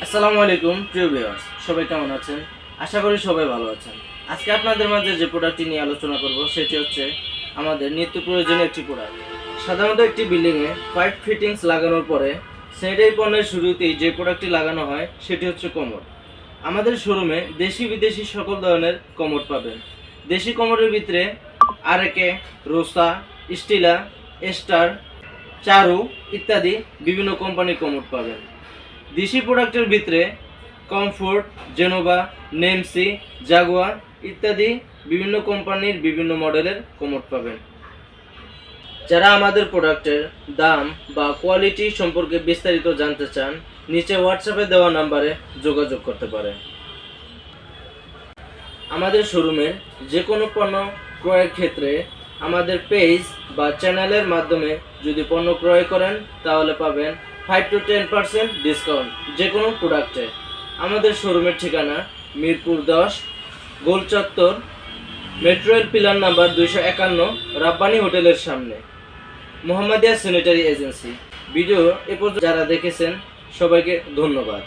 আসসালামু আলাইকুম প্রিয় ভিউয়ার্স, সবাই কেমন আছেন? আশা করি সবাই ভালো আছেন। আজকে আপনাদের মাঝে যে প্রোডাক্টটি নিয়ে আলোচনা করব সেটি হচ্ছে আমাদের নিত্য প্রয়োজনীয় একটি প্রোডাক্ট। সাধারণত একটি বিল্ডিংয়ে পাইপ ফিটিংস লাগানোর পরে স্যানিটারি পণ্যের শুরুতেই যে প্রোডাক্টটি লাগানো হয় সেটি হচ্ছে কমোড। আমাদের শোরুমে দেশি বিদেশি সকল ধরনের কমোড পাবেন। দেশি কমোডের ভিতরে আরকে, রোসা, স্টিলা, এস্টার, চারু ইত্যাদি বিভিন্ন কোম্পানির কমোড পাবেন। দেশি প্রোডাক্টের ভিতরে কমফোর্ট, জেনোভা, নেমসি, জাগুয়ার ইত্যাদি বিভিন্ন কোম্পানির বিভিন্ন মডেলের কমোড পাবেন। যারা আমাদের প্রোডাক্টের দাম বা কোয়ালিটি সম্পর্কে বিস্তারিত জানতে চান, নিচে হোয়াটসঅ্যাপে দেওয়া নাম্বারে যোগাযোগ করতে পারেন। আমাদের শোরুমের যে কোনো পণ্য ক্রয়ের ক্ষেত্রে আমাদের পেজ বা চ্যানেলের মাধ্যমে যদি পণ্য ক্রয় করেন তাহলে পাবেন 5 to 10% ডিসকাউন্ট যে কোনো প্রোডাক্টে। আমাদের শোরুমের ঠিকানা মিরপুর 10, গোল চত্বর, metro rail pillar number 251, Rabbani হোটেলের সামনে, মোহাম্মদিয়া স্যানিটারি এজেন্সি। ভিডিও এ পর্যন্ত যারা দেখেছেন সবাইকে ধন্যবাদ।